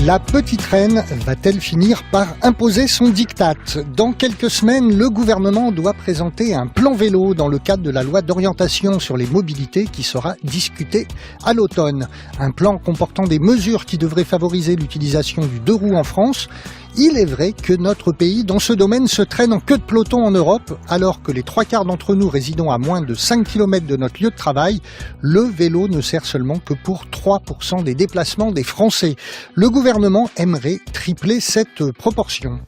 La petite reine va-t-elle finir par imposer son diktat ? Dans quelques semaines, le gouvernement doit présenter un plan vélo dans le cadre de la loi d'orientation sur les mobilités qui sera discutée à l'automne. Un plan comportant des mesures qui devraient favoriser l'utilisation du deux roues en France. Il est vrai que notre pays, dans ce domaine, se traîne en queue de peloton en Europe, alors que les 3/4 d'entre nous résidons à moins de 5 km de notre lieu de travail. Le vélo ne sert seulement que pour 3% des déplacements des Français. Le gouvernement aimerait tripler cette proportion.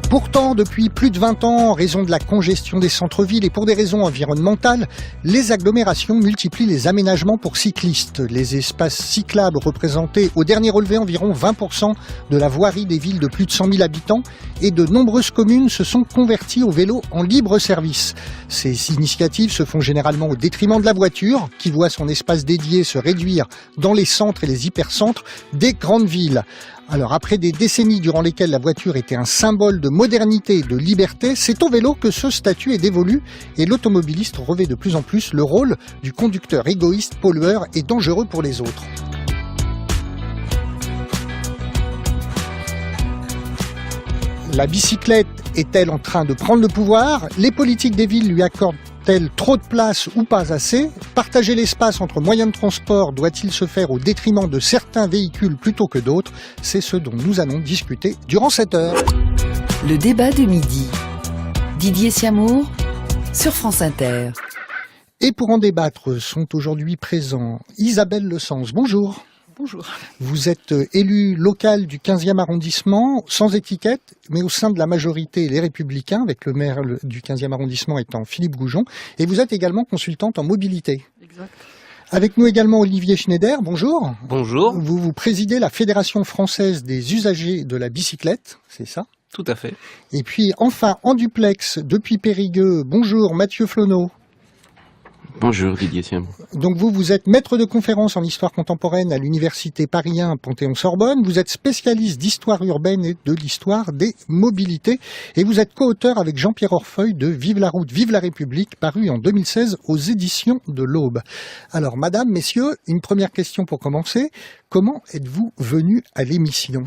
Pourtant, depuis plus de 20 ans, en raison de la congestion des centres-villes et pour des raisons environnementales, les agglomérations multiplient les aménagements pour cyclistes. Les espaces cyclables représentaient au dernier relevé environ 20% de la voirie des villes de plus de 100 000 habitants et de nombreuses communes se sont converties au vélo en libre service. Ces initiatives se font généralement au détriment de la voiture, qui voit son espace dédié se réduire dans les centres et les hypercentres des grandes villes. Alors après des décennies durant lesquelles la voiture était un symbole de modernité et de liberté, c'est au vélo que ce statut est dévolu et l'automobiliste revêt de plus en plus le rôle du conducteur égoïste, pollueur et dangereux pour les autres. La bicyclette est-elle en train de prendre le pouvoir ? Les politiques des villes lui accordent-elles trop de place ou pas assez ? Partager l'espace entre moyens de transport doit-il se faire au détriment de certains véhicules plutôt que d'autres ? C'est ce dont nous allons discuter durant cette heure. Le débat de midi. Didier Siamour sur France Inter. Et pour en débattre sont aujourd'hui présents Isabelle Le Sens. Bonjour. Bonjour. Vous êtes élu local du 15e arrondissement, sans étiquette, mais au sein de la majorité Les Républicains, avec le maire du 15e arrondissement étant Philippe Goujon. Et vous êtes également consultante en mobilité. Exact. Avec nous également Olivier Schneider. Bonjour. Bonjour. Vous présidez la Fédération française des usagers de la bicyclette, c'est ça ? Tout à fait. Et puis enfin, en duplex, depuis Périgueux, bonjour Mathieu Flonneau. Bonjour Didier Siamour. Donc vous êtes maître de conférence en histoire contemporaine à l'université Paris 1 Panthéon-Sorbonne. Vous êtes spécialiste d'histoire urbaine et de l'histoire des mobilités. Et vous êtes co-auteur avec Jean-Pierre Orfeuille de Vive la route, vive la République, paru en 2016 aux éditions de l'Aube. Alors madame, messieurs, une première question pour commencer. Comment êtes-vous venus à l'émission ?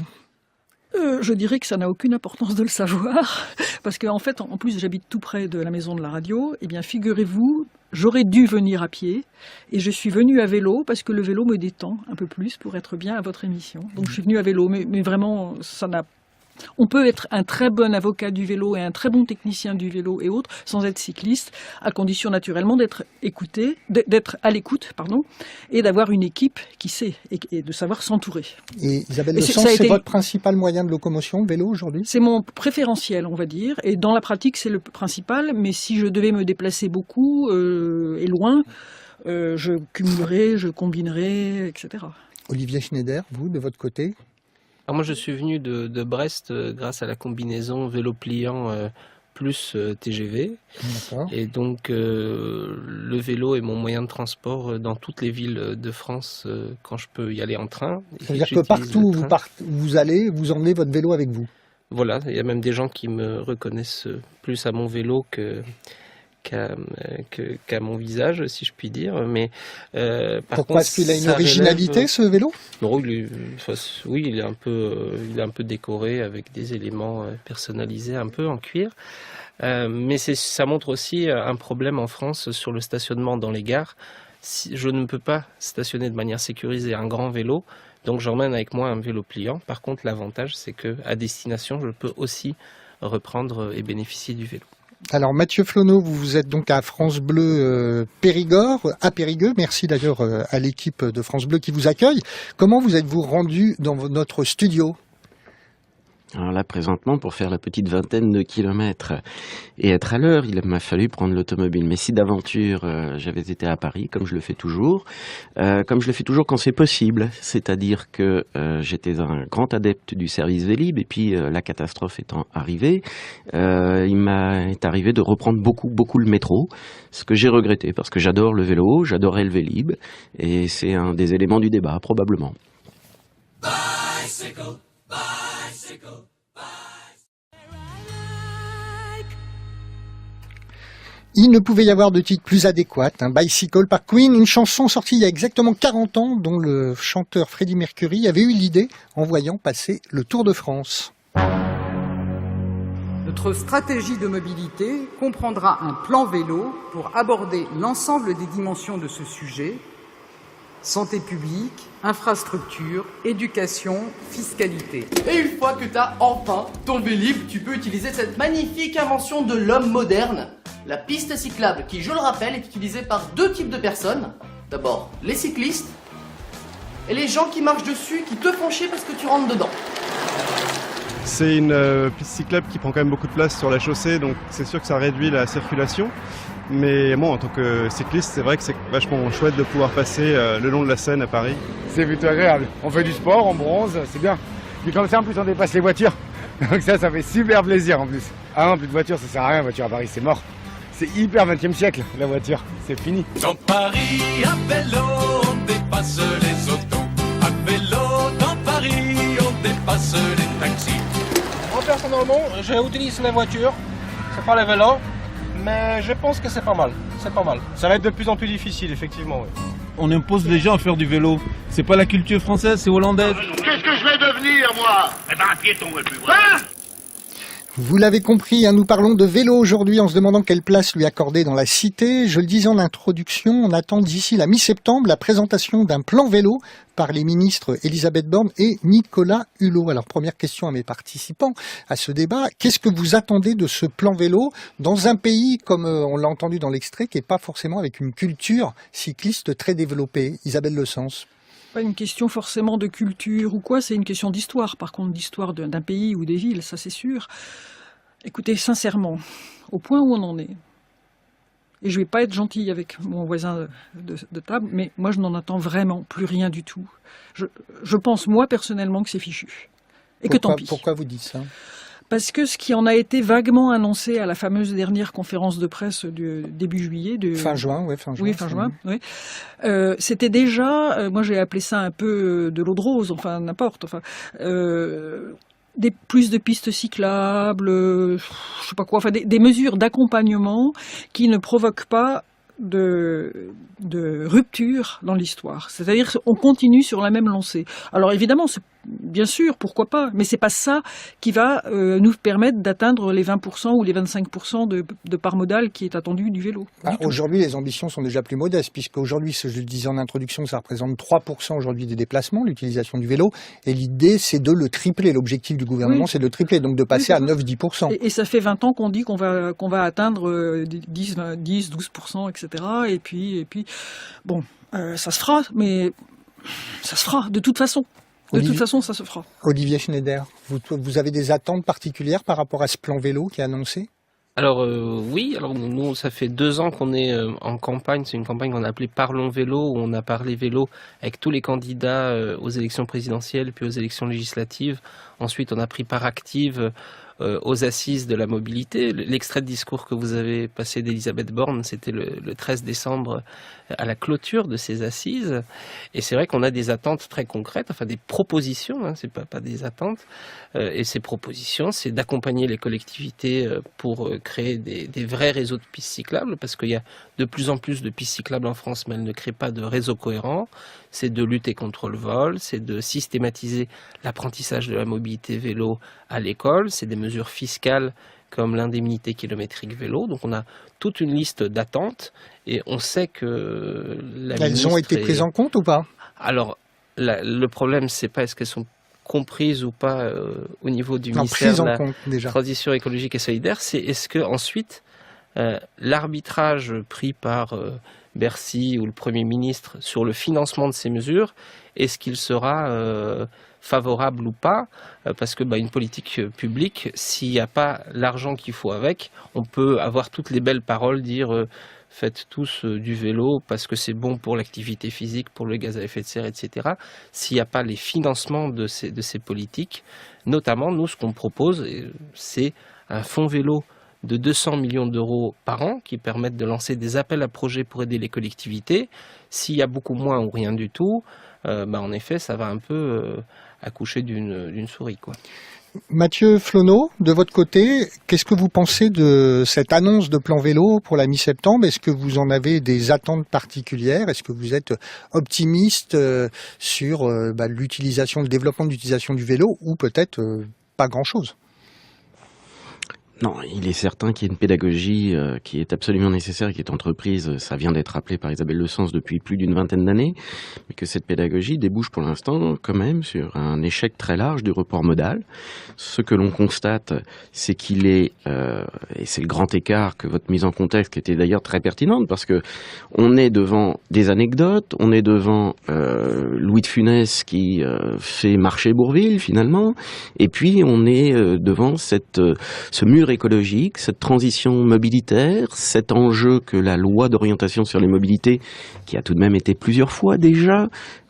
Je dirais que ça n'a aucune importance de le savoir, parce qu'en fait, en plus, j'habite tout près de la maison de la radio. Eh bien, figurez-vous, j'aurais dû venir à pied, et je suis venue à vélo, parce que le vélo me détend un peu plus pour être bien à votre émission. Donc, je suis venue à vélo, mais vraiment, ça n'a... On peut être un très bon avocat du vélo et un très bon technicien du vélo et autres sans être cycliste, à condition naturellement d'être écouté, d'être à l'écoute, et d'avoir une équipe qui sait et de savoir s'entourer. Et Isabelle Le Sens, c'est votre principal moyen de locomotion, le vélo aujourd'hui ? C'est mon préférentiel, on va dire, et dans la pratique c'est le principal, mais si je devais me déplacer beaucoup et loin, je cumulerais, je combinerais, etc. Olivier Schneider, vous, de votre côté ? Alors moi, je suis venu de Brest grâce à la combinaison vélo pliant plus TGV. D'accord. Et donc, le vélo est mon moyen de transport dans toutes les villes de France quand je peux y aller en train. C'est-à-dire que partout où vous allez, vous emmenez votre vélo avec vous ? Voilà, il y a même des gens qui me reconnaissent plus à mon vélo qu'à mon visage, si je puis dire. Mais pourquoi est-ce qu'il a une originalité, ce vélo ? Non, il est un peu décoré avec des éléments personnalisés, un peu en cuir. Mais ça montre aussi un problème en France sur le stationnement dans les gares. Je ne peux pas stationner de manière sécurisée un grand vélo, donc j'emmène avec moi un vélo pliant. Par contre, l'avantage, c'est qu'à destination, je peux aussi reprendre et bénéficier du vélo. Alors Mathieu Flonneau, vous êtes donc à France Bleu Périgord, à Périgueux. Merci d'ailleurs à l'équipe de France Bleu qui vous accueille. Comment vous êtes-vous rendu dans notre studio ? Alors là, présentement, pour faire la petite vingtaine de kilomètres et être à l'heure, il m'a fallu prendre l'automobile. Mais si d'aventure, j'avais été à Paris, comme je le fais toujours quand c'est possible, c'est-à-dire que j'étais un grand adepte du service Vélib, et puis la catastrophe étant arrivée, il m'est arrivé de reprendre beaucoup le métro, ce que j'ai regretté, parce que j'adore le vélo, j'adorais le Vélib, et c'est un des éléments du débat, probablement. Il ne pouvait y avoir de titre plus adéquat, Bicycle par Queen, une chanson sortie il y a exactement 40 ans dont le chanteur Freddie Mercury avait eu l'idée en voyant passer le Tour de France. Notre stratégie de mobilité comprendra un plan vélo pour aborder l'ensemble des dimensions de ce sujet: santé publique, infrastructure, éducation, fiscalité. Et une fois que tu as enfin ton Vélib, tu peux utiliser cette magnifique invention de l'homme moderne, la piste cyclable, qui, je le rappelle, est utilisée par deux types de personnes. D'abord, les cyclistes et les gens qui marchent dessus, qui te font chier parce que tu rentres dedans. C'est une piste cyclable qui prend quand même beaucoup de place sur la chaussée, donc c'est sûr que ça réduit la circulation. Mais moi, en tant que cycliste, c'est vrai que c'est vachement chouette de pouvoir passer le long de la Seine à Paris. C'est plutôt agréable. On fait du sport, on bronze, c'est bien. Puis comme ça, en plus, on dépasse les voitures. Donc ça fait super plaisir en plus. Ah non, plus de voiture, ça sert à rien, voiture à Paris, c'est mort. C'est hyper 20e siècle, la voiture. C'est fini. Dans Paris, à vélo, on dépasse les autos. À vélo, dans Paris, on dépasse les taxis. Moi, personnellement, j'utilise les voitures. C'est pas les vélos. Mais je pense que c'est pas mal, c'est pas mal. Ça va être de plus en plus difficile, effectivement. Oui. On impose les gens à faire du vélo. C'est pas la culture française, c'est hollandais. Qu'est-ce que je vais devenir, moi? Eh ben, un piéton, et puis voilà. Vous l'avez compris, nous parlons de vélo aujourd'hui en se demandant quelle place lui accorder dans la cité. Je le disais en introduction, on attend d'ici la mi-septembre la présentation d'un plan vélo par les ministres Elisabeth Borne et Nicolas Hulot. Alors première question à mes participants à ce débat, qu'est-ce que vous attendez de ce plan vélo dans un pays, comme on l'a entendu dans l'extrait, qui n'est pas forcément avec une culture cycliste très développée? Isabelle Le Sens. Pas une question forcément de culture ou quoi, c'est une question d'histoire, par contre, d'histoire d'un pays ou des villes, ça c'est sûr. Écoutez, sincèrement, au point où on en est, et je vais pas être gentille avec mon voisin de table, mais moi je n'en attends vraiment plus rien du tout. Je pense, moi, personnellement, que c'est fichu. Et que tant pis. Pourquoi vous dites ça ? Parce que ce qui en a été vaguement annoncé à la fameuse dernière conférence de presse du début juillet... Fin juin, oui, fin juin. Oui, fin juin, oui. C'était déjà, moi j'ai appelé ça un peu de l'eau de rose, enfin n'importe, enfin... plus de pistes cyclables, je sais pas quoi, enfin des mesures d'accompagnement qui ne provoquent pas de rupture dans l'histoire. C'est-à-dire qu'on continue sur la même lancée. Alors évidemment, bien sûr, pourquoi pas, mais c'est pas ça qui va nous permettre d'atteindre les 20% ou les 25% de part modale qui est attendu du vélo. Aujourd'hui, les ambitions sont déjà plus modestes, puisqu'aujourd'hui, je le disais en introduction, ça représente 3% aujourd'hui des déplacements, l'utilisation du vélo, et l'idée, c'est de le tripler. L'objectif du gouvernement, c'est de le tripler, donc de passer à 9-10%. Et ça fait 20 ans qu'on dit qu'on va atteindre 10, 12%, etc. Et puis bon, ça se fera, mais ça se fera, de toute façon. De toute façon, ça se fera. Olivier Schneider, vous avez des attentes particulières par rapport à ce plan vélo qui est annoncé ? Alors oui, alors nous, ça fait 2 ans qu'on est en campagne, c'est une campagne qu'on a appelée Parlons Vélo, où on a parlé vélo avec tous les candidats aux élections présidentielles, puis aux élections législatives. Ensuite, on a pris part active aux assises de la mobilité. L'extrait de discours que vous avez passé d'Elisabeth Borne, c'était le 13 décembre à la clôture de ces assises. Et c'est vrai qu'on a des attentes très concrètes, enfin des propositions, hein, c'est pas des attentes. Et ces propositions, c'est d'accompagner les collectivités pour créer des vrais réseaux de pistes cyclables, parce qu'il y a de plus en plus de pistes cyclables en France, mais elles ne créent pas de réseau cohérent. C'est de lutter contre le vol, c'est de systématiser l'apprentissage de la mobilité vélo à l'école, c'est des mesures fiscales comme l'indemnité kilométrique vélo. Donc on a toute une liste d'attentes et on sait que elles ont été prises en compte ou pas ? Alors, le problème, c'est pas est-ce qu'elles sont comprises ou pas au niveau du ministère de la Transition écologique et solidaire, c'est est-ce que ensuite l'arbitrage pris par Bercy ou le Premier ministre sur le financement de ces mesures, est-ce qu'il sera favorable ou pas, parce que une politique publique, s'il n'y a pas l'argent qu'il faut avec, on peut avoir toutes les belles paroles, dire faites tous du vélo parce que c'est bon pour l'activité physique, pour le gaz à effet de serre, etc. S'il n'y a pas les financements de ces politiques, notamment nous ce qu'on propose, c'est un fonds vélo de 200 millions d'euros par an qui permettent de lancer des appels à projets pour aider les collectivités. S'il y a beaucoup moins ou rien du tout, en effet, ça va un peu accoucher d'une souris, quoi. Mathieu Flonneau, de votre côté, qu'est-ce que vous pensez de cette annonce de plan vélo pour la mi-septembre? Est-ce que vous en avez des attentes particulières? Est-ce que vous êtes optimiste sur l'utilisation, le développement de l'utilisation du vélo, ou peut-être pas grand-chose? Non, il est certain qu'il y a une pédagogie qui est absolument nécessaire et qui est entreprise, ça vient d'être rappelé par Isabelle Le Sens depuis plus d'une vingtaine d'années, mais que cette pédagogie débouche pour l'instant quand même sur un échec très large du report modal. Ce que l'on constate, c'est qu'il est, et c'est le grand écart que votre mise en contexte, qui était d'ailleurs très pertinente, parce que on est devant des anecdotes, on est devant Louis de Funès qui fait marcher Bourvil finalement, et puis on est devant ce mur écologique, cette transition mobilitaire, cet enjeu que la loi d'orientation sur les mobilités, qui a tout de même été plusieurs fois déjà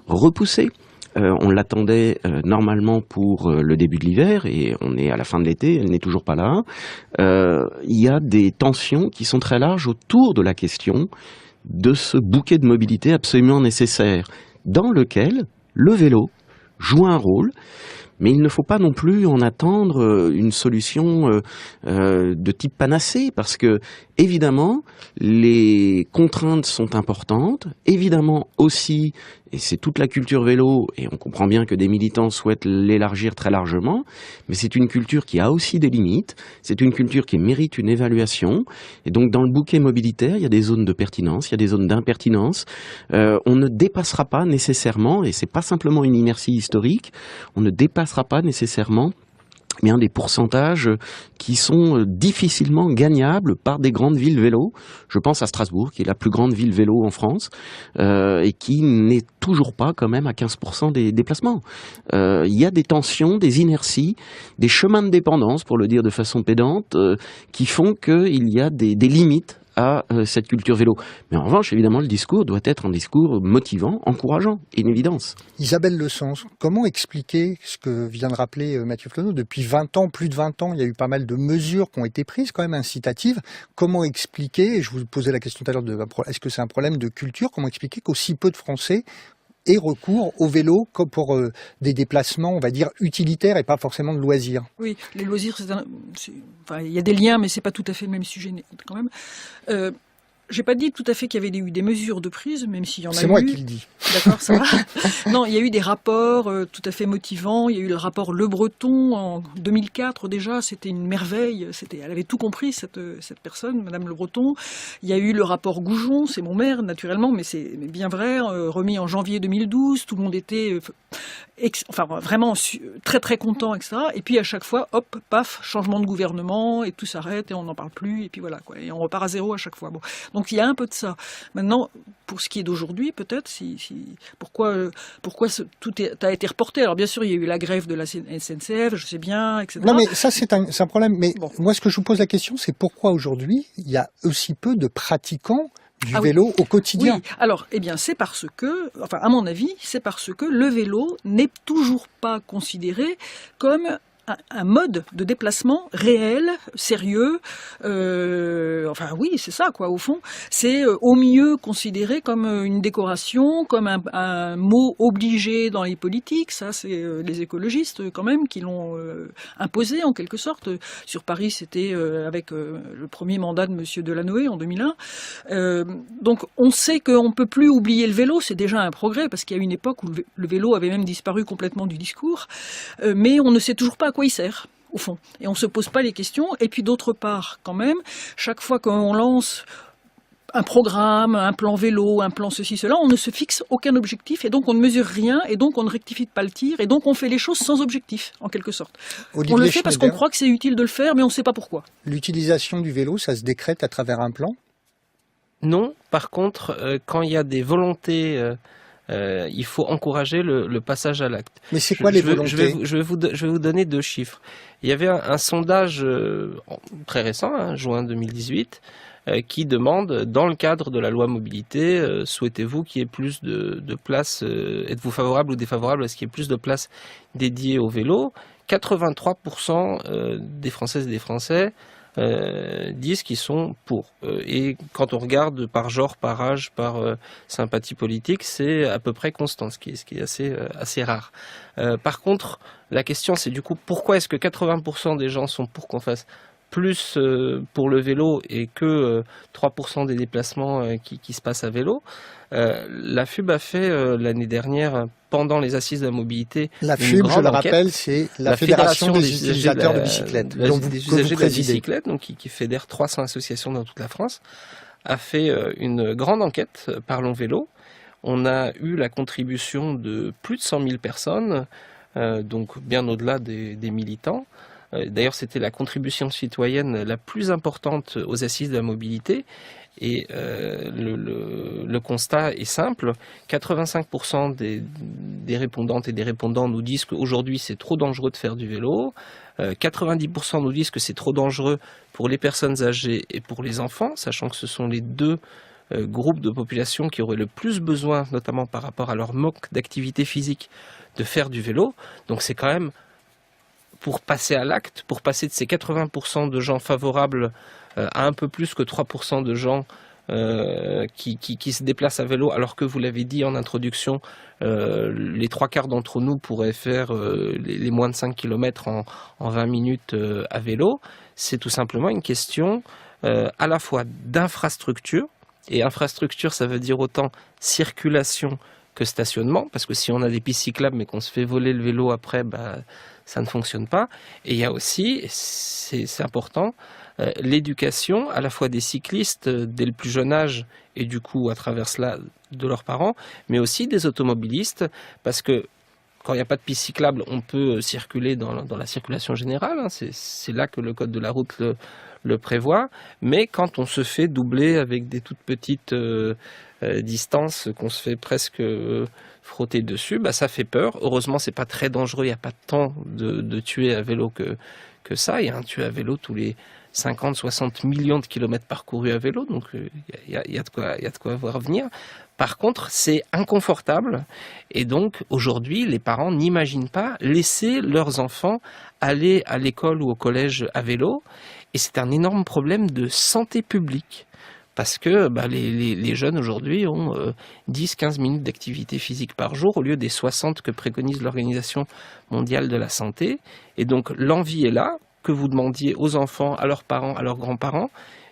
repoussée, on l'attendait normalement pour le début de l'hiver et on est à la fin de l'été, elle n'est toujours pas là. Il y a des tensions qui sont très larges autour de la question de ce bouquet de mobilité absolument nécessaire, dans lequel le vélo joue un rôle. Mais il ne faut pas non plus en attendre une solution de type panacée, parce que, évidemment, les contraintes sont importantes, évidemment aussi, et c'est toute la culture vélo, et on comprend bien que des militants souhaitent l'élargir très largement, mais c'est une culture qui a aussi des limites, c'est une culture qui mérite une évaluation, et donc dans le bouquet mobilitaire, il y a des zones de pertinence, il y a des zones d'impertinence, on ne dépassera pas nécessairement, et c'est pas simplement une inertie historique, on ne dépassera pas nécessairement des pourcentages qui sont difficilement gagnables par des grandes villes vélo. Je pense à Strasbourg, qui est la plus grande ville vélo en France, et qui n'est toujours pas quand même à 15% des déplacements. Il y a des tensions, des inerties, des chemins de dépendance, pour le dire de façon pédante, qui font qu'il y a des limites à cette culture vélo. Mais en revanche, évidemment, le discours doit être un discours motivant, encourageant, une évidence. Isabelle Le Sens, comment expliquer ce que vient de rappeler Mathieu Flonneau? Depuis 20 ans, plus de 20 ans, il y a eu pas mal de mesures qui ont été prises, quand même incitatives. Comment expliquer, et je vous posais la question tout à l'heure, est-ce que c'est un problème de culture? Comment expliquer qu'aussi peu de Français aient recours au vélo comme pour des déplacements, on va dire, utilitaires et pas forcément de loisirs? Oui, les loisirs, il y a des liens, mais c'est pas tout à fait le même sujet quand même. J'ai pas dit tout à fait qu'il y avait eu des mesures de prise, même s'il y en a eu. C'est moi qui le dis. D'accord, ça va. Non, il y a eu des rapports tout à fait motivants. Il y a eu le rapport Le Breton en 2004 déjà. C'était une merveille. Elle avait tout compris, cette personne, Madame Le Breton. Il y a eu le rapport Goujon, c'est mon maire, naturellement, mais c'est bien vrai, remis en janvier 2012. Tout le monde était vraiment très très content, etc. Et puis à chaque fois, hop, paf, changement de gouvernement, et tout s'arrête, et on n'en parle plus, et puis voilà, quoi. Et on repart à zéro à chaque fois. Bon. Donc il y a un peu de ça. Maintenant, pour ce qui est d'aujourd'hui, peut-être, pourquoi tout a été reporté? Alors bien sûr, il y a eu la grève de la SNCF, je sais bien, etc. Non, mais ça, c'est un problème. Mais bon, moi, ce que je vous pose la question, c'est pourquoi aujourd'hui, il y a aussi peu de pratiquants du vélo au quotidien? Oui, alors, c'est parce que, à mon avis, c'est parce que le vélo n'est toujours pas considéré comme un mode de déplacement réel, sérieux. Oui, c'est ça, quoi, au fond. C'est au mieux considéré comme une décoration, comme un mot obligé dans les politiques. Ça, c'est les écologistes, quand même, qui l'ont imposé, en quelque sorte. Sur Paris, c'était avec le premier mandat de Monsieur Delanoë en 2001. Donc, on sait qu'on ne peut plus oublier le vélo. C'est déjà un progrès, parce qu'il y a une époque où le vélo avait même disparu complètement du discours. Mais on ne sait toujours pas à quoi il sert, au fond. Et on ne se pose pas les questions. Et puis d'autre part, quand même, chaque fois qu'on lance un programme, un plan vélo, un plan ceci, cela, on ne se fixe aucun objectif, et donc on ne mesure rien, et donc on ne rectifie pas le tir, et donc on fait les choses sans objectif, en quelque sorte. Olivier on le fait Schneider, parce qu'on croit que c'est utile de le faire, mais on ne sait pas pourquoi. L'utilisation du vélo, ça se décrète à travers un plan? Non, par contre, quand il y a des volontés... il faut encourager le passage à l'acte. Mais c'est quoi les volontés? Je vais vous donner 2 chiffres. Il y avait un sondage très récent, juin 2018, qui demande, dans le cadre de la loi mobilité, souhaitez-vous qu'il y ait plus de place, êtes-vous favorable ou défavorable à ce qu'il y ait plus de place dédiée au vélo? 83% des Françaises et des Français disent qu'ils sont pour. Et quand on regarde par genre, par âge, par sympathie politique, c'est à peu près constant, ce qui est assez rare. Par contre, la question c'est du coup, pourquoi est-ce que 80% des gens sont pour qu'on fasse plus pour le vélo et que 3% des déplacements qui se passent à vélo. La FUB a fait l'année dernière, pendant les assises de la mobilité, la FUB, je le rappelle, c'est la Fédération des utilisateurs de bicyclettes, des usagers de la bicyclette, donc qui fédère 300 associations dans toute la France, a fait une grande enquête Parlons Vélo. On a eu la contribution de plus de 100 000 personnes, donc bien au-delà des militants. D'ailleurs, c'était la contribution citoyenne la plus importante aux assises de la mobilité. Et le constat est simple, 85% des répondantes et des répondants nous disent qu'aujourd'hui c'est trop dangereux de faire du vélo, 90% nous disent que c'est trop dangereux pour les personnes âgées et pour les enfants, sachant que ce sont les deux groupes de population qui auraient le plus besoin, notamment par rapport à leur manque d'activité physique, de faire du vélo. Donc c'est quand même, pour passer à l'acte, pour passer de ces 80% de gens favorables à un peu plus que 3% de gens qui se déplacent à vélo, alors que vous l'avez dit en introduction, les 3/4 d'entre nous pourraient faire les moins de 5 km en 20 minutes à vélo. C'est tout simplement une question à la fois d'infrastructure, et infrastructure ça veut dire autant circulation que stationnement, parce que si on a des pistes cyclables mais qu'on se fait voler le vélo après, ça ne fonctionne pas. Et il y a aussi, c'est important, l'éducation à la fois des cyclistes dès le plus jeune âge et du coup à travers cela de leurs parents, mais aussi des automobilistes, parce que quand il n'y a pas de piste cyclable, on peut circuler dans la circulation générale, hein, c'est là que le code de la route le prévoit, mais quand on se fait doubler avec des toutes petites distances, qu'on se fait presque frotter dessus, ça fait peur. Heureusement, c'est pas très dangereux, il n'y a pas tant de tués à vélo que ça. Il y a un tué à vélo tous les 50-60 millions de kilomètres parcourus à vélo, donc il y a de quoi voir venir. Par contre, c'est inconfortable, et donc aujourd'hui, les parents n'imaginent pas laisser leurs enfants aller à l'école ou au collège à vélo, et c'est un énorme problème de santé publique. Parce que les jeunes aujourd'hui ont 10-15 minutes d'activité physique par jour au lieu des 60 que préconise l'Organisation mondiale de la santé. Et donc l'envie est là, que vous demandiez aux enfants, à leurs parents, à leurs grands-parents.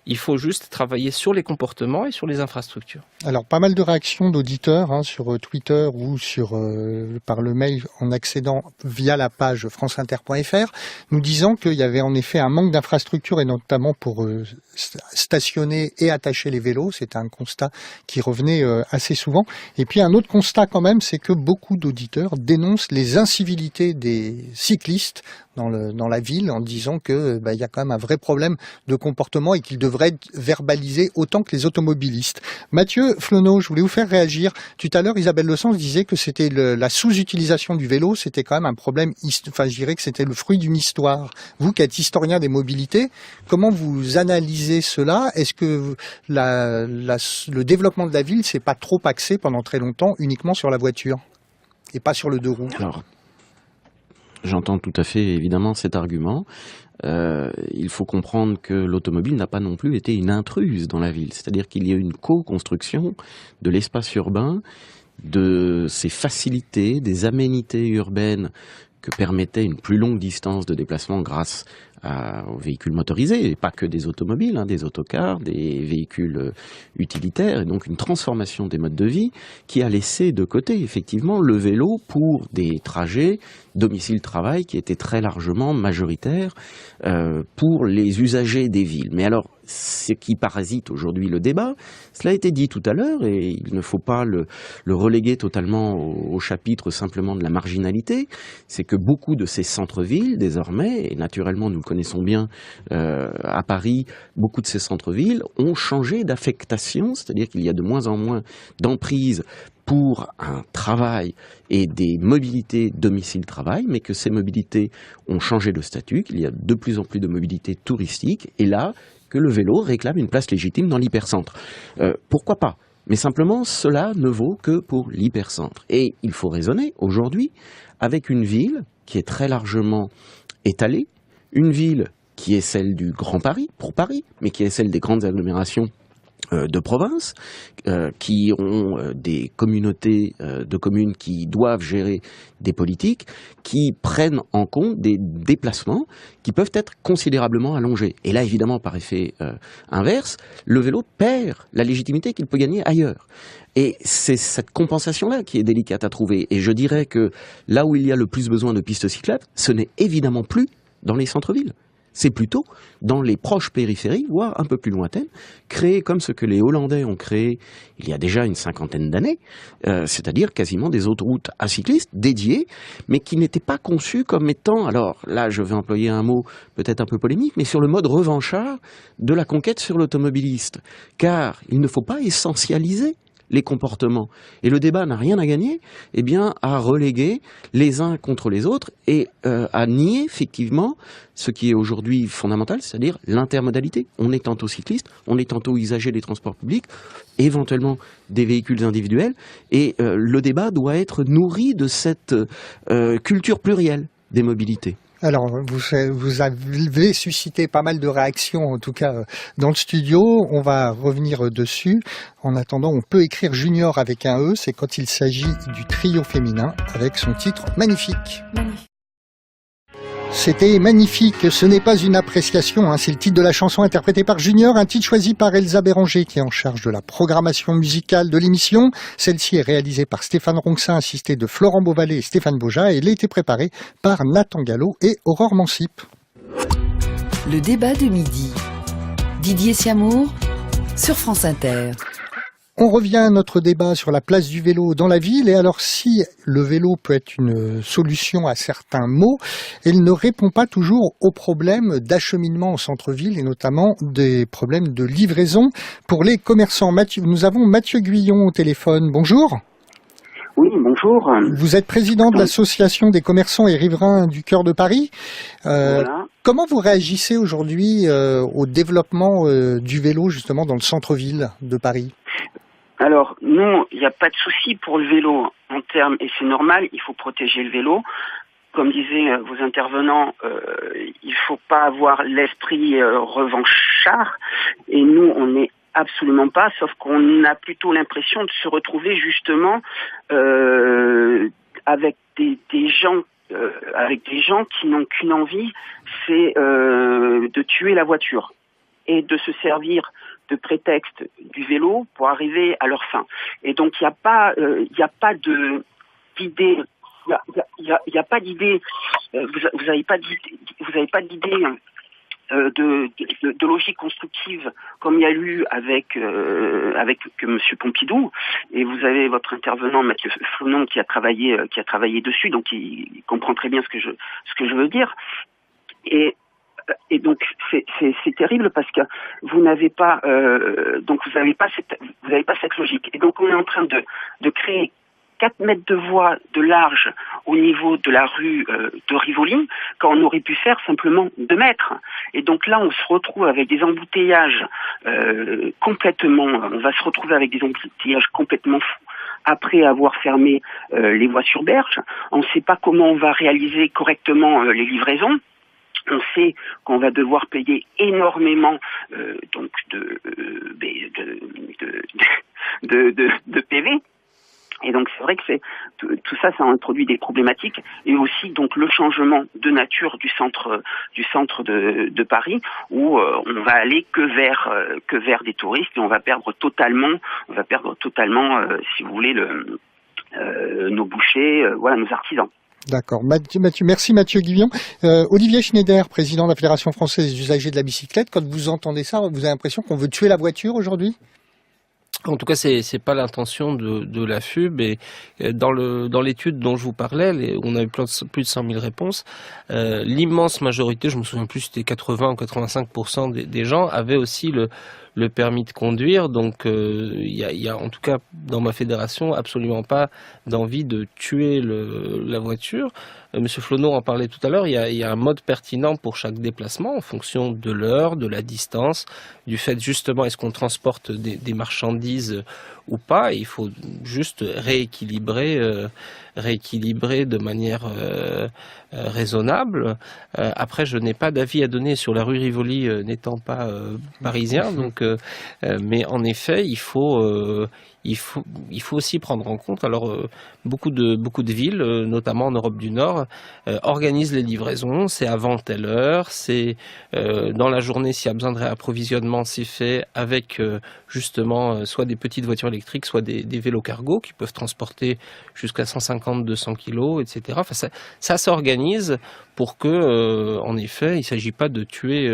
Il faut juste travailler sur les comportements et sur les infrastructures. Alors, pas mal de réactions d'auditeurs sur Twitter ou par le mail en accédant via la page franceinter.fr, nous disant qu'il y avait en effet un manque d'infrastructures et notamment pour stationner et attacher les vélos. C'était un constat qui revenait assez souvent. Et puis un autre constat quand même, c'est que beaucoup d'auditeurs dénoncent les incivilités des cyclistes dans la ville en disant que y a quand même un vrai problème de comportement et qu'ils devraient être verbalisés autant que les automobilistes. Mathieu Flonneau, je voulais vous faire réagir. Tout à l'heure, Isabelle Le Sens disait que c'était la sous-utilisation du vélo, c'était quand même un problème, je dirais que c'était le fruit d'une histoire. Vous qui êtes historien des mobilités, comment vous analysez cela? Est-ce que le développement de la ville s'est pas trop axé pendant très longtemps uniquement sur la voiture et pas sur le deux roues? Alors, j'entends tout à fait évidemment cet argument. Il faut comprendre que l'automobile n'a pas non plus été une intruse dans la ville. C'est-à-dire qu'il y a une co-construction de l'espace urbain, de ses facilités, des aménités urbaines que permettait une plus longue distance de déplacement grâce aux véhicules motorisés, et pas que des automobiles, des autocars, des véhicules utilitaires, et donc une transformation des modes de vie qui a laissé de côté effectivement le vélo pour des trajets domicile-travail qui étaient très largement majoritaires pour les usagers des villes. Mais alors, ce qui parasite aujourd'hui le débat, cela a été dit tout à l'heure, et il ne faut pas le reléguer totalement au chapitre simplement de la marginalité, c'est que beaucoup de ces centres-villes désormais, et naturellement nous le connaissons bien à Paris, beaucoup de ces centres-villes ont changé d'affectation, c'est-à-dire qu'il y a de moins en moins d'emprise pour un travail et des mobilités domicile-travail, mais que ces mobilités ont changé de statut, qu'il y a de plus en plus de mobilités touristiques, et là, que le vélo réclame une place légitime dans l'hypercentre. Pourquoi pas? Mais simplement, cela ne vaut que pour l'hypercentre. Et il faut raisonner aujourd'hui avec une ville qui est très largement étalée, une ville qui est celle du Grand Paris, pour Paris, mais qui est celle des grandes agglomérations de province, qui ont des communautés de communes qui doivent gérer des politiques, qui prennent en compte des déplacements qui peuvent être considérablement allongés. Et là, évidemment, par effet inverse, le vélo perd la légitimité qu'il peut gagner ailleurs. Et c'est cette compensation-là qui est délicate à trouver. Et je dirais que là où il y a le plus besoin de pistes cyclables, ce n'est évidemment plus dans les centres-villes. C'est plutôt dans les proches périphéries, voire un peu plus lointaines, créées comme ce que les Hollandais ont créé il y a déjà une 50aine d'années, c'est-à-dire quasiment des autoroutes à cyclistes dédiées, mais qui n'étaient pas conçues comme étant, alors là je vais employer un mot peut-être un peu polémique, mais sur le mode revanchard de la conquête sur l'automobiliste. Car il ne faut pas essentialiser les comportements. Et le débat n'a rien à gagner, eh bien, à reléguer les uns contre les autres et à nier effectivement ce qui est aujourd'hui fondamental, c'est-à-dire l'intermodalité. On est tantôt cycliste, on est tantôt usager des transports publics, éventuellement des véhicules individuels, et le débat doit être nourri de cette culture plurielle des mobilités. Alors, vous avez suscité pas mal de réactions, en tout cas dans le studio. On va revenir dessus. En attendant, on peut écrire Junior avec un E. C'est quand il s'agit du trio féminin avec son titre Magnifique. C'était magnifique, ce n'est pas une appréciation, c'est le titre de la chanson interprétée par Junior, un titre choisi par Elsa Béranger qui est en charge de la programmation musicale de l'émission. Celle-ci est réalisée par Stéphane Ronxin, assisté de Florent Beauvalet et Stéphane Beaujat, et elle a été préparée par Nathan Gallo et Aurore Mansip. Le débat de midi. Didier Siamour sur France Inter. On revient à notre débat sur la place du vélo dans la ville. Et alors, si le vélo peut être une solution à certains maux, il ne répond pas toujours aux problèmes d'acheminement au centre-ville et notamment des problèmes de livraison pour les commerçants. Nous avons Mathieu Guyon au téléphone. Bonjour. Oui, bonjour. Vous êtes président de l'association des commerçants et riverains du cœur de Paris. Voilà. Comment vous réagissez aujourd'hui au développement du vélo justement dans le centre-ville de Paris ? Alors, nous, il n'y a pas de souci pour le vélo en termes, et c'est normal, il faut protéger le vélo. Comme disaient vos intervenants, il ne faut pas avoir l'esprit revanchard, et nous, on n'est absolument pas, sauf qu'on a plutôt l'impression de se retrouver justement avec des gens qui n'ont qu'une envie, c'est de tuer la voiture et de se servir de prétexte du vélo pour arriver à leur fin. Et donc il n'y a pas d'idée. Il y a pas d'idée. Vous n'avez pas d'idée de logique constructive comme il y a eu avec Monsieur Pompidou. Et vous avez votre intervenant Mathieu Flonon qui a travaillé dessus, donc il comprend très bien ce que je veux dire. Et donc c'est terrible parce que vous n'avez pas cette logique. Et donc on est en train de créer 4 mètres de voie de large au niveau de la rue de Rivoli, quand on aurait pu faire simplement 2 mètres. Et donc là, on se retrouve avec des embouteillages on va se retrouver avec des embouteillages complètement fous. Après avoir fermé les voies sur berge, on ne sait pas comment on va réaliser correctement les livraisons. On sait qu'on va devoir payer énormément de PV. Et donc c'est vrai que tout ça introduit des problématiques, et aussi donc le changement de nature du centre de Paris, où on va aller que vers des touristes, et on va perdre totalement si vous voulez nos bouchers, nos artisans. D'accord. Merci Mathieu Guyon. Olivier Schneider, président de la Fédération française des usagers de la bicyclette, quand vous entendez ça, vous avez l'impression qu'on veut tuer la voiture aujourd'hui ? En tout cas, c'est pas l'intention de la FUB, et dans l'étude dont je vous parlais, on a eu plus de 100 000 réponses. L'immense majorité, je me souviens plus, c'était 80 ou 85% des gens avaient aussi le permis de conduire. Donc il y a en tout cas dans ma fédération absolument pas d'envie de tuer la voiture. Monsieur Flonon en parlait tout à l'heure, il y a un mode pertinent pour chaque déplacement en fonction de l'heure, de la distance, du fait justement est-ce qu'on transporte des marchandises ou pas. Il faut juste rééquilibrer de manière raisonnable. Après, je n'ai pas d'avis à donner sur la rue Rivoli, n'étant pas parisien. Donc, mais en effet, il faut aussi prendre en compte. Alors, beaucoup de villes, notamment en Europe du Nord, organisent les livraisons. C'est avant telle heure. C'est dans la journée, s'il y a besoin de réapprovisionnement, c'est fait avec justement soit des petites voitures électriques, soit des vélos cargo qui peuvent transporter jusqu'à 150-200 kilos, etc. Enfin, ça s'organise pour que, en effet, il ne s'agit pas de tuer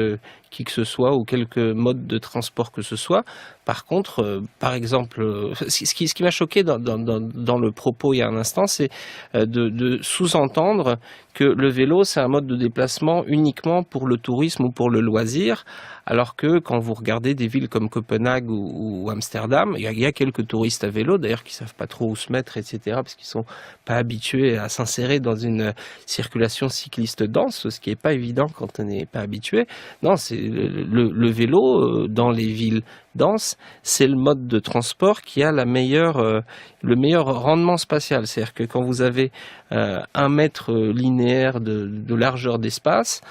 qui que ce soit ou quelque mode de transport que ce soit. Par contre, par exemple, ce qui m'a choqué dans le propos il y a un instant, c'est de sous-entendre que le vélo, c'est un mode de déplacement uniquement pour le tourisme ou pour le loisir, alors que quand vous regardez des villes comme Copenhague ou Amsterdam, il y a quelques touristes à vélo, d'ailleurs, qui savent pas trop où se mettre, etc., parce qu'ils sont pas habitués à s'insérer dans une circulation cycliste dense, ce qui est pas évident quand on n'est pas habitué. Non, c'est le vélo dans les villes denses, c'est le mode de transport qui a le meilleur rendement spatial. C'est-à-dire que quand vous avez 1 mètre linéaire de largeur d'espace,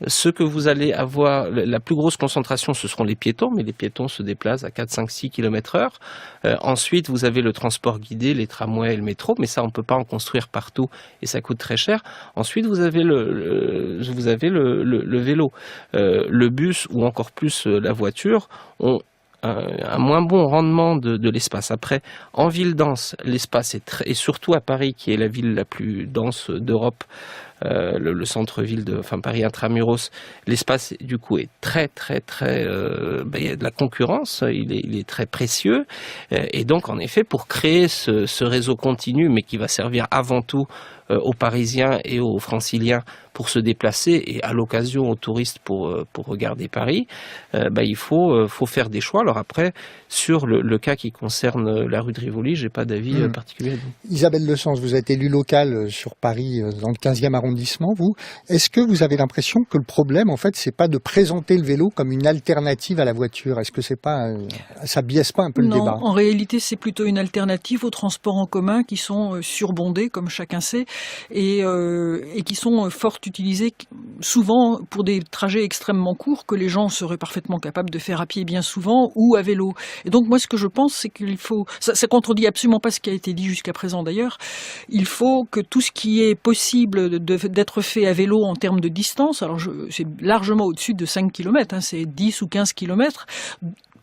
ce que vous allez avoir, la plus grosse concentration, ce seront les piétons, mais les piétons se déplacent à 4, 5, 6 km/h. Ensuite, vous avez le transport guidé, les tramways et le métro, mais ça, on ne peut pas en construire partout et ça coûte très cher. Ensuite, vous avez le vélo. Le bus ou encore plus la voiture ont un moins bon rendement de l'espace. Après, en ville dense, l'espace et surtout à Paris, qui est la ville la plus dense d'Europe, le centre-ville Paris intramuros, l'espace du coup est très il y a de la concurrence, il est très précieux, et donc en effet pour créer ce réseau continu, mais qui va servir avant tout aux Parisiens et aux Franciliens pour se déplacer et à l'occasion aux touristes pour regarder Paris, il faut faire des choix. Alors après, sur le cas qui concerne la rue de Rivoli, j'ai pas d'avis particulier. Isabelle Le Sens, vous êtes élue locale sur Paris, dans le 15e arrondissement, vous. Est-ce que vous avez l'impression que le problème, en fait, c'est pas de présenter le vélo comme une alternative à la voiture? Est-ce que c'est pas, ça biaise pas un peu le débat? Non, en réalité, c'est plutôt une alternative aux transports en commun qui sont surbondés, comme chacun sait, et qui sont fort utilisés souvent pour des trajets extrêmement courts que les gens seraient parfaitement capables de faire à pied bien souvent ou à vélo. Et donc moi ce que je pense c'est qu'il faut, ça contredit absolument pas ce qui a été dit jusqu'à présent d'ailleurs, il faut que tout ce qui est possible d'être fait à vélo en termes de distance, alors c'est largement au-dessus de 5 km, c'est 10 ou 15 km,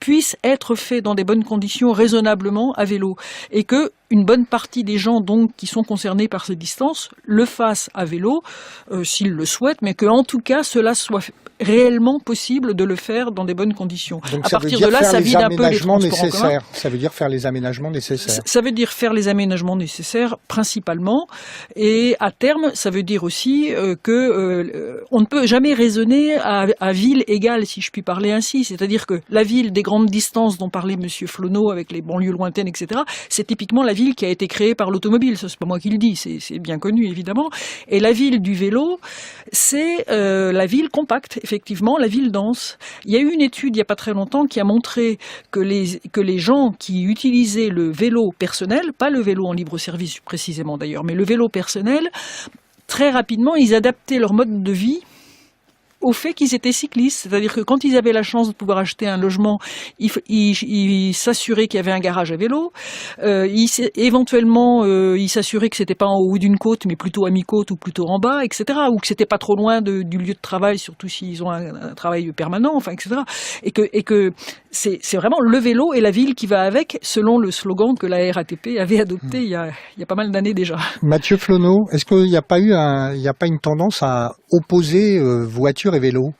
puisse être fait dans des bonnes conditions raisonnablement à vélo, et que une bonne partie des gens donc qui sont concernés par ces distances le fassent à vélo s'ils le souhaitent, mais que en tout cas cela soit réellement possible de le faire dans des bonnes conditions. Donc à partir de là, ça vide un peu les transports en commun. Ça veut dire faire les aménagements nécessaires. Ça veut dire faire les aménagements nécessaires principalement, et à terme, ça veut dire aussi que on ne peut jamais raisonner à ville égale, si je puis parler ainsi. C'est-à-dire que la ville des grandes distances dont parlait Monsieur Flonneau avec les banlieues lointaines, etc., c'est typiquement la ville qui a été créée par l'automobile. Ça, c'est pas moi qui le dis, c'est bien connu évidemment. Et la ville du vélo, c'est la ville compacte, effectivement, la ville dense. Il y a eu une étude il y a pas très longtemps qui a montré que les gens qui utilisaient le vélo personnel, pas le vélo en libre service précisément d'ailleurs, mais le vélo personnel, très rapidement, ils adaptaient leur mode de vie au fait qu'ils étaient cyclistes. C'est-à-dire que quand ils avaient la chance de pouvoir acheter un logement, ils s'assuraient qu'il y avait un garage à vélo. Éventuellement, ils s'assuraient que c'était pas en haut d'une côte, mais plutôt à mi-côte ou plutôt en bas, etc. Ou que c'était pas trop loin du lieu de travail, surtout s'ils ont un travail permanent, etc. Et que c'est vraiment le vélo et la ville qui va avec, selon le slogan que la RATP avait adopté il y a pas mal d'années déjà. Mathieu Flonneau, est-ce qu'il n'y a pas une tendance à opposer voiture et vélo?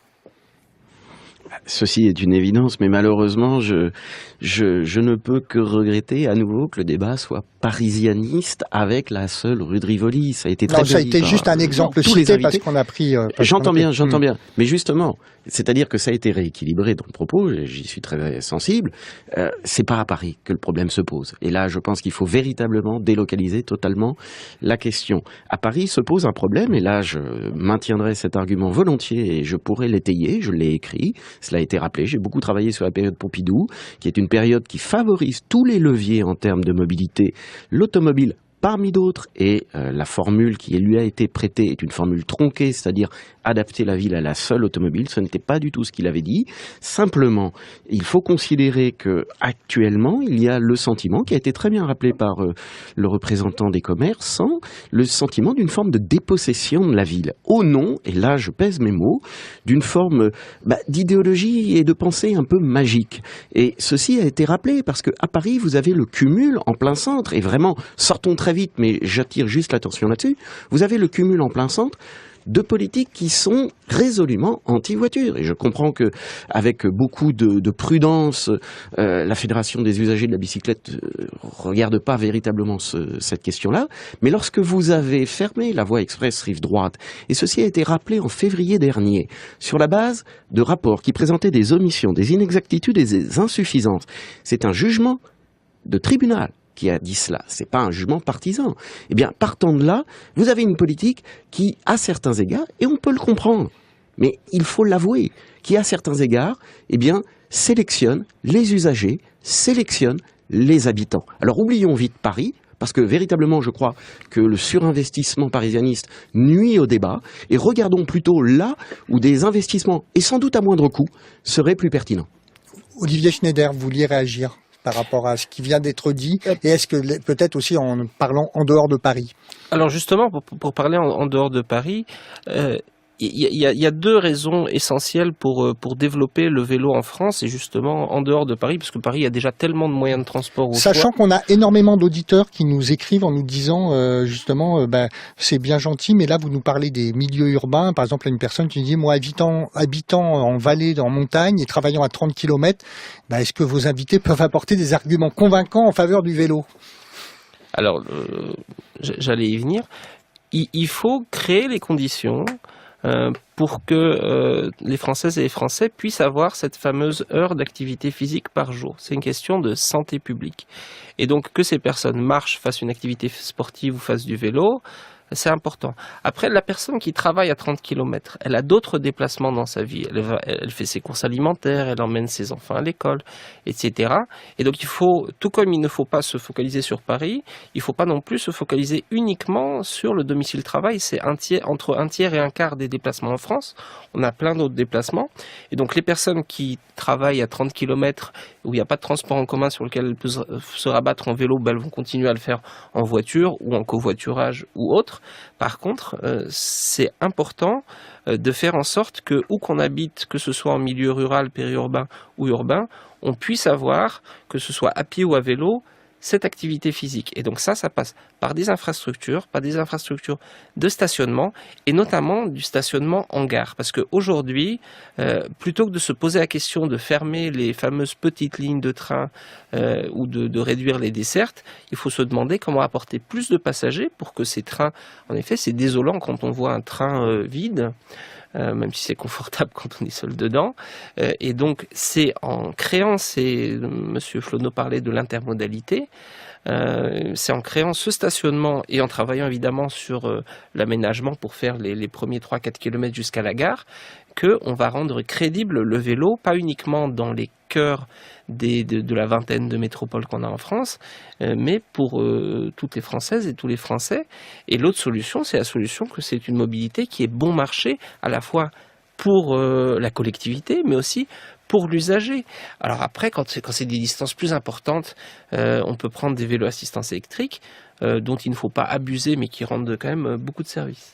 Ceci est une évidence, mais malheureusement, je ne peux que regretter à nouveau que le débat soit parisianiste avec la seule rue de Rivoli. Ça a été très bien. Ça a été juste un exemple cité parce qu'on a pris. J'entends bien. Mais justement, c'est-à-dire que ça a été rééquilibré dans le propos. J'y suis très sensible. C'est pas à Paris que le problème se pose. Et là, je pense qu'il faut véritablement délocaliser totalement la question. À Paris se pose un problème, et là, je maintiendrai cet argument volontiers et je pourrais l'étayer. Je l'ai écrit. cela a été rappelé. J'ai beaucoup travaillé sur la période Pompidou, qui est une période qui favorise tous les leviers en termes de mobilité. L'automobile, parmi d'autres, et la formule qui lui a été prêtée est une formule tronquée, c'est-à-dire adapter la ville à la seule automobile. Ce n'était pas du tout ce qu'il avait dit. Simplement, il faut considérer que actuellement, il y a le sentiment, qui a été très bien rappelé par le représentant des commerçants, le sentiment d'une forme de dépossession de la ville, au nom, et là je pèse mes mots, d'une forme d'idéologie et de pensée un peu magique. Et ceci a été rappelé parce qu'à Paris, vous avez le cumul en plein centre, et vraiment, sortons très vite, mais j'attire juste l'attention là-dessus, vous avez le cumul en plein centre de politiques qui sont résolument anti-voiture. Et je comprends que, avec beaucoup de prudence, la Fédération des usagers de la bicyclette regarde pas véritablement cette question-là. Mais lorsque vous avez fermé la voie express rive droite, et ceci a été rappelé en février dernier, sur la base de rapports qui présentaient des omissions, des inexactitudes et des insuffisances, c'est un jugement de tribunal qui a dit cela, c'est pas un jugement partisan. Eh bien, partant de là, vous avez une politique qui, à certains égards, et on peut le comprendre, mais il faut l'avouer, qui, à certains égards, eh bien, sélectionne les usagers, sélectionne les habitants. Alors, oublions vite Paris, parce que véritablement, je crois que le surinvestissement parisianiste nuit au débat, et regardons plutôt là où des investissements, et sans doute à moindre coût, seraient plus pertinents. Olivier Schneider, vous vouliez réagir par rapport à ce qui vient d'être dit, et est-ce que peut-être aussi en parlant en dehors de Paris? Alors justement, pour parler en dehors de Paris, il y a deux raisons essentielles pour développer le vélo en France et justement en dehors de Paris, parce que Paris a déjà tellement de moyens de transport au Sachant qu'on a énormément d'auditeurs qui nous écrivent en nous disant justement c'est bien gentil, mais là vous nous parlez des milieux urbains. Par exemple, il y a une personne qui nous dit moi habitant en vallée, en montagne et travaillant à 30 km, est-ce que vos invités peuvent apporter des arguments convaincants en faveur du vélo? Alors j'allais y venir. Il faut créer les conditions pour que les Françaises et les Français puissent avoir cette fameuse heure d'activité physique par jour. C'est une question de santé publique. Et donc que ces personnes marchent, fassent une activité sportive ou fassent du vélo, c'est important. Après, la personne qui travaille à 30 km, elle a d'autres déplacements dans sa vie. Elle fait ses courses alimentaires, elle emmène ses enfants à l'école, etc. Et donc il faut, tout comme il ne faut pas se focaliser sur Paris, il ne faut pas non plus se focaliser uniquement sur le domicile-travail. C'est entre un tiers et un quart des déplacements en France. On a plein d'autres déplacements. Et donc les personnes qui travaillent à 30 km, où il n'y a pas de transport en commun sur lequel elles peuvent se rabattre en vélo, elles vont continuer à le faire en voiture ou en covoiturage ou autre. Par contre, c'est important de faire en sorte que, où qu'on habite, que ce soit en milieu rural, périurbain ou urbain, on puisse avoir, que ce soit à pied ou à vélo, cette activité physique. Et donc ça passe par des infrastructures de stationnement, et notamment du stationnement en gare. Parce qu'aujourd'hui, plutôt que de se poser la question de fermer les fameuses petites lignes de train ou de réduire les dessertes, il faut se demander comment apporter plus de passagers pour que ces trains, en effet, c'est désolant quand on voit un train vide, même si c'est confortable quand on est seul dedans. Et donc, c'est en créant Monsieur Flonneau parlait de l'intermodalité, c'est en créant ce stationnement et en travaillant évidemment sur l'aménagement pour faire les premiers 3-4 km jusqu'à la gare, qu'on va rendre crédible le vélo, pas uniquement dans les cœurs de la vingtaine de métropoles qu'on a en France, mais pour toutes les Françaises et tous les Français. Et l'autre solution, c'est la solution que c'est une mobilité qui est bon marché, à la fois pour la collectivité, mais aussi pour l'usager. Alors après, quand c'est des distances plus importantes, on peut prendre des vélos assistance électrique, dont il ne faut pas abuser, mais qui rendent quand même beaucoup de services.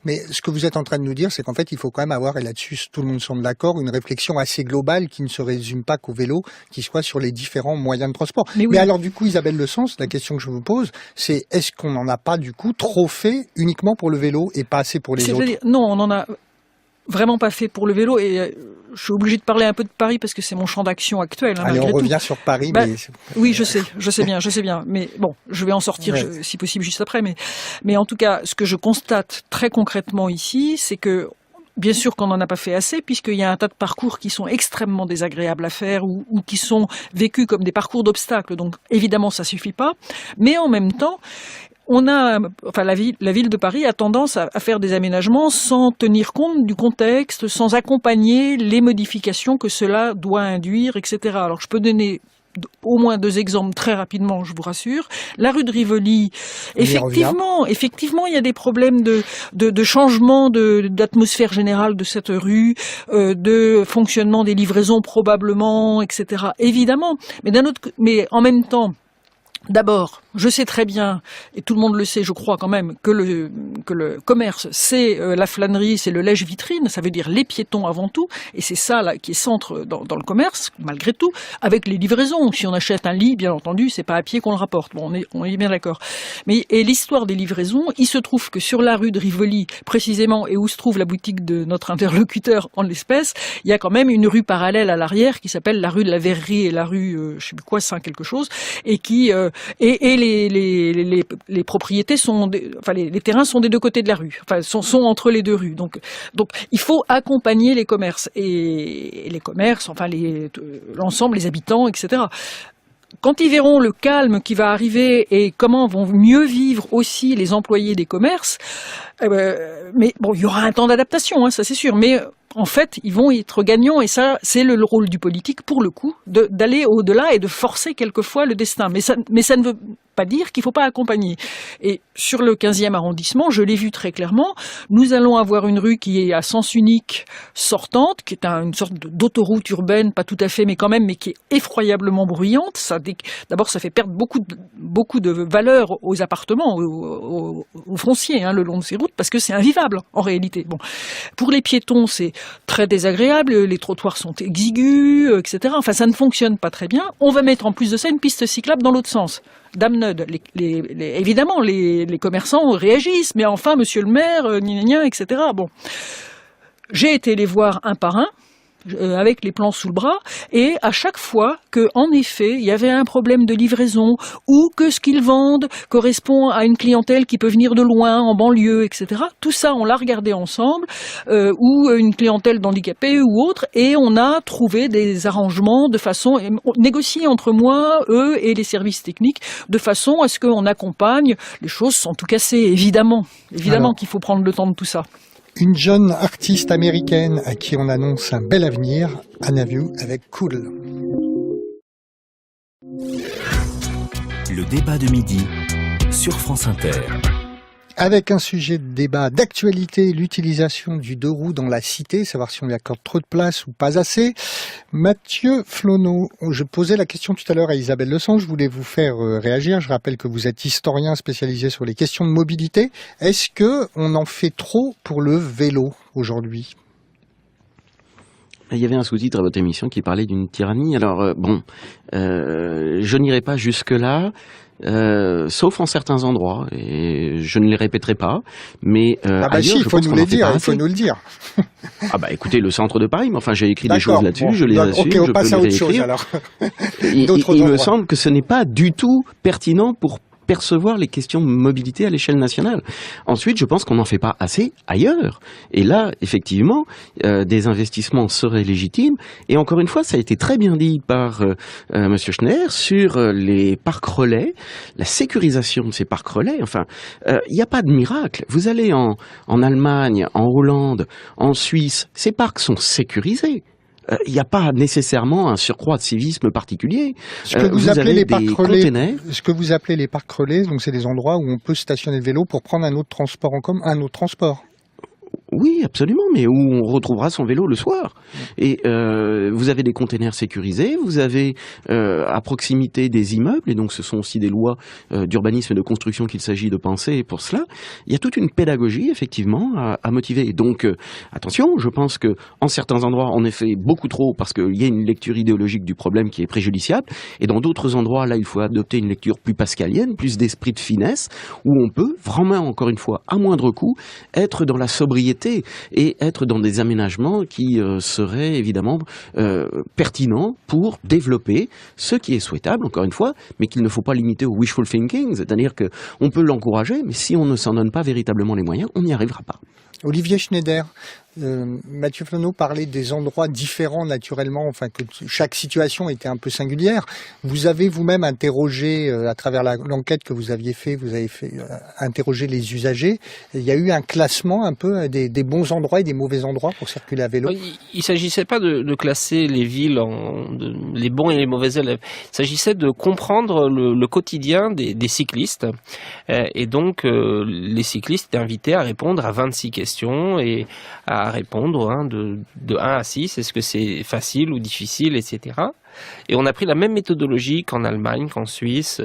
Mais ce que vous êtes en train de nous dire, c'est qu'en fait, il faut quand même avoir, et là-dessus tout le monde semble d'accord, une réflexion assez globale qui ne se résume pas qu'au vélo, qui soit sur les différents moyens de transport. Mais alors du coup, Isabelle Le Sens, la question que je vous pose, c'est est-ce qu'on n'en a pas du coup trop fait uniquement pour le vélo et pas assez pour les autres? Non, on en a vraiment pas fait pour le vélo, et je suis obligée de parler un peu de Paris parce que c'est mon champ d'action actuel. Allez, on revient sur Paris. Mais... Oui, je sais bien. Mais bon, je vais en sortir si possible juste après. Mais en tout cas, ce que je constate très concrètement ici, c'est que bien sûr qu'on n'en a pas fait assez, puisqu'il y a un tas de parcours qui sont extrêmement désagréables à faire ou qui sont vécus comme des parcours d'obstacles. Donc évidemment, ça suffit pas. Mais en même temps, la ville de Paris a tendance à faire des aménagements sans tenir compte du contexte, sans accompagner les modifications que cela doit induire, etc. Alors je peux donner au moins 2 exemples très rapidement, je vous rassure. La rue de Rivoli, effectivement, il y a des problèmes de changement d'atmosphère générale de cette rue, de fonctionnement des livraisons probablement, etc. Évidemment, mais en même temps, d'abord, je sais très bien, et tout le monde le sait, je crois quand même, que le commerce, c'est la flânerie, c'est le lèche-vitrine, ça veut dire les piétons avant tout, et c'est ça là qui est centre dans le commerce, malgré tout, avec les livraisons. Si on achète un lit, bien entendu, c'est pas à pied qu'on le rapporte. Bon, on est bien d'accord. Et l'histoire des livraisons, il se trouve que sur la rue de Rivoli, précisément, et où se trouve la boutique de notre interlocuteur en l'espèce, il y a quand même une rue parallèle à l'arrière qui s'appelle la rue de la Verrerie et la rue, je sais plus quoi, Saint quelque chose, et qui les propriétés les terrains sont des 2 côtés de la rue, sont entre les 2 rues. Donc il faut accompagner les commerces et les commerces, l'ensemble, les habitants, etc. Quand ils verront le calme qui va arriver et comment vont mieux vivre aussi les employés des commerces, mais bon, il y aura un temps d'adaptation, ça c'est sûr, mais en fait, ils vont être gagnants, et ça, c'est le rôle du politique, pour le coup, d'aller au-delà et de forcer quelquefois le destin. Mais ça ne veut pas dire qu'il ne faut pas accompagner. Et sur le 15e arrondissement, je l'ai vu très clairement, nous allons avoir une rue qui est à sens unique sortante, qui est une sorte d'autoroute urbaine, pas tout à fait, mais quand même, mais qui est effroyablement bruyante. D'abord, ça fait perdre beaucoup de valeur aux appartements, aux fonciers, le long de ces routes, parce que c'est invivable, en réalité. Bon. Pour les piétons, c'est très désagréable, les trottoirs sont exigus, etc. Enfin, ça ne fonctionne pas très bien. On va mettre en plus de ça une piste cyclable dans l'autre sens. Damned. Évidemment, les commerçants réagissent, mais enfin, monsieur le maire, etc. Bon. J'ai été les voir un par un, avec les plans sous le bras, et à chaque fois que, en effet, il y avait un problème de livraison, ou que ce qu'ils vendent correspond à une clientèle qui peut venir de loin, en banlieue, etc. Tout ça, on l'a regardé ensemble, ou une clientèle d'handicapés ou autre, et on a trouvé des arrangements de façon, négociés entre moi, eux et les services techniques, de façon à ce qu'on accompagne les choses sans tout casser, évidemment. Évidemment qu'il faut prendre le temps de tout ça. Une jeune artiste américaine à qui on annonce un bel avenir, Anna View avec Cool. Le débat de midi sur France Inter. Avec un sujet de débat d'actualité, l'utilisation du 2 roues dans la cité, savoir si on lui accorde trop de place ou pas assez. Mathieu Flonneau, je posais la question tout à l'heure à Isabelle Leçon, je voulais vous faire réagir. Je rappelle que vous êtes historien spécialisé sur les questions de mobilité. Est-ce qu'on en fait trop pour le vélo aujourd'hui ? Il y avait un sous-titre à votre émission qui parlait d'une tyrannie. Alors, je n'irai pas jusque-là. Sauf en certains endroits, et je ne les répéterai pas, mais ailleurs, si, il faut nous les dire, il faut nous le dire. Écoutez, le centre de Paris, mais enfin j'ai écrit des choses là-dessus, je les assume, on je passe peux à les autre chose, réécrire. alors. Il me semble que ce n'est pas du tout pertinent pour percevoir les questions de mobilité à l'échelle nationale. Ensuite, je pense qu'on n'en fait pas assez ailleurs. Et là, effectivement, des investissements seraient légitimes. Et encore une fois, ça a été très bien dit par Monsieur Schneider sur les parcs relais, la sécurisation de ces parcs relais. Enfin, il n'y a pas de miracle. Vous allez en Allemagne, en Hollande, en Suisse, ces parcs sont sécurisés. Il n'y a pas nécessairement un surcroît de civisme particulier. Ce que vous appelez les parcs relais, ce que vous appelez les parcs relais, donc c'est des endroits où on peut stationner le vélo pour prendre un autre transport en commun, un autre transport. Oui, absolument, mais où on retrouvera son vélo le soir. Et vous avez des containers sécurisés, vous avez à proximité des immeubles, et donc ce sont aussi des lois d'urbanisme et de construction qu'il s'agit de penser pour cela. Il y a toute une pédagogie, effectivement, à motiver. Et donc, attention, je pense que en certains endroits, on en fait beaucoup trop parce qu'il y a une lecture idéologique du problème qui est préjudiciable, et dans d'autres endroits, là, il faut adopter une lecture plus pascalienne, plus d'esprit de finesse, où on peut vraiment, encore une fois, à moindre coût, être dans la sobriété et être dans des aménagements qui seraient évidemment pertinents pour développer ce qui est souhaitable, encore une fois, mais qu'il ne faut pas limiter au wishful thinking, c'est-à-dire qu'on peut l'encourager, mais si on ne s'en donne pas véritablement les moyens, on n'y arrivera pas. Olivier Schneider, Mathieu Flonneau parlait des endroits différents naturellement, enfin que chaque situation était un peu singulière. Vous avez vous-même interrogé, à travers l'enquête que vous aviez fait, interrogé les usagers. Il y a eu un classement un peu des bons endroits et des mauvais endroits pour circuler à vélo. Il ne s'agissait pas de classer les villes les bons et les mauvais élèves. Il s'agissait de comprendre le quotidien des cyclistes. Et donc, les cyclistes étaient invités à répondre à 26 questions et à répondre de 1 à 6, est-ce que c'est facile ou difficile, etc. Et on a pris la même méthodologie qu'en Allemagne, qu'en Suisse,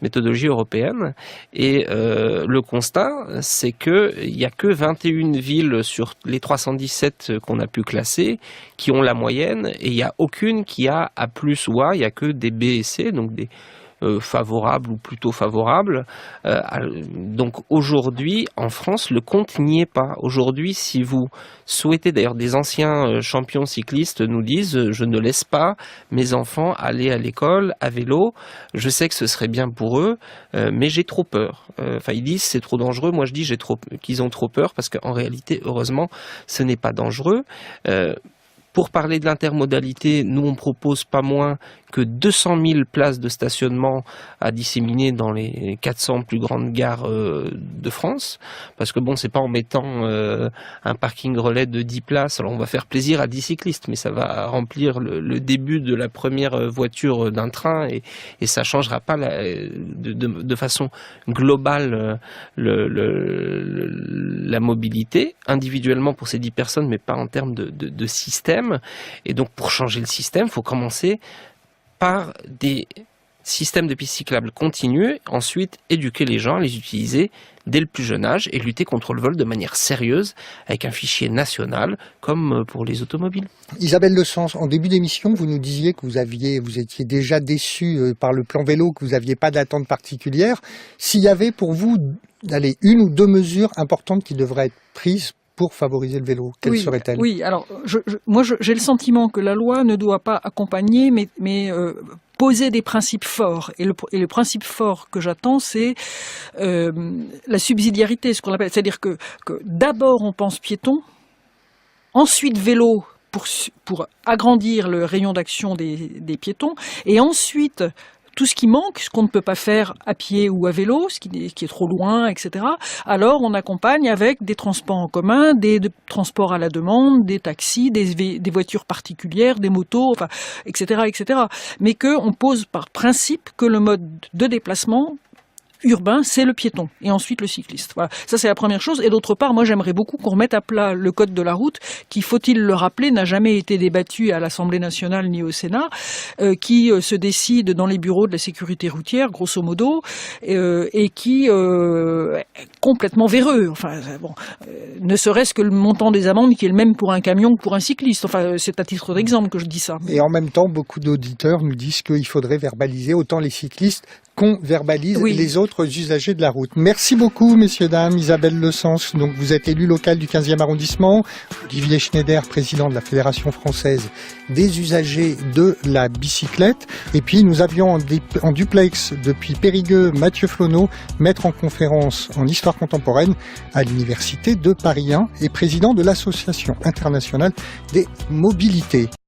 méthodologie européenne. Et le constat, c'est qu'il n'y a que 21 villes sur les 317 qu'on a pu classer qui ont la moyenne, et il n'y a aucune qui a A+ ou A, il n'y a que des B et C, donc des favorables ou plutôt favorables. Donc aujourd'hui, en France, le compte n'y est pas. Aujourd'hui, si vous souhaitez, d'ailleurs des anciens champions cyclistes nous disent, je ne laisse pas mes enfants aller à l'école à vélo, je sais que ce serait bien pour eux, mais j'ai trop peur. Enfin, ils disent c'est trop dangereux, moi je dis qu'ils ont trop peur, parce qu'en réalité, heureusement, ce n'est pas dangereux. Pour parler de l'intermodalité, nous on propose pas moins que 200 000 places de stationnement à disséminer dans les 400 plus grandes gares de France, parce que bon, c'est pas en mettant un parking relais de 10 places, alors on va faire plaisir à 10 cyclistes, mais ça va remplir le début de la première voiture d'un train, et ça changera pas de façon globale la mobilité, individuellement pour ces 10 personnes, mais pas en termes de système. Et donc pour changer le système, il faut commencer par des systèmes de pistes cyclables continus, ensuite éduquer les gens à les utiliser dès le plus jeune âge et lutter contre le vol de manière sérieuse avec un fichier national comme pour les automobiles. Isabelle Le Sens, en début d'émission, vous nous disiez que vous étiez déjà déçu par le plan vélo, que vous n'aviez pas d'attente particulière. S'il y avait pour vous une ou deux mesures importantes qui devraient être prises pour favoriser le vélo, quelle serait-elle ? Oui, alors moi j'ai le sentiment que la loi ne doit pas accompagner, mais poser des principes forts. Et le principe fort que j'attends, c'est la subsidiarité, ce qu'on appelle. C'est-à-dire que d'abord on pense piéton, ensuite vélo pour agrandir le rayon d'action des piétons, et ensuite tout ce qui manque, ce qu'on ne peut pas faire à pied ou à vélo, ce qui est trop loin, etc. Alors on accompagne avec des transports en commun, des transports à la demande, des taxis, des voitures particulières, des motos, enfin, etc., etc. Mais qu'on pose par principe que le mode de déplacement urbain, c'est le piéton, et ensuite le cycliste. Voilà. Ça, c'est la première chose. Et d'autre part, moi, j'aimerais beaucoup qu'on remette à plat le code de la route, qui, faut-il le rappeler, n'a jamais été débattu à l'Assemblée nationale ni au Sénat, qui se décide dans les bureaux de la sécurité routière, grosso modo, et qui est complètement véreux. Enfin, bon, ne serait-ce que le montant des amendes qui est le même pour un camion que pour un cycliste. Enfin, c'est à titre d'exemple que je dis ça. Et en même temps, beaucoup d'auditeurs nous disent qu'il faudrait verbaliser autant les cyclistes qu'on verbalise les autres usagers de la route. Merci beaucoup, messieurs, dames. Isabelle Le Sens, donc vous êtes élu local du 15e arrondissement. Olivier Schneider, président de la Fédération française des usagers de la bicyclette. Et puis, nous avions en duplex depuis Périgueux Mathieu Flonneau, maître en conférence en histoire contemporaine à l'Université de Paris 1 et président de l'Association internationale des mobilités.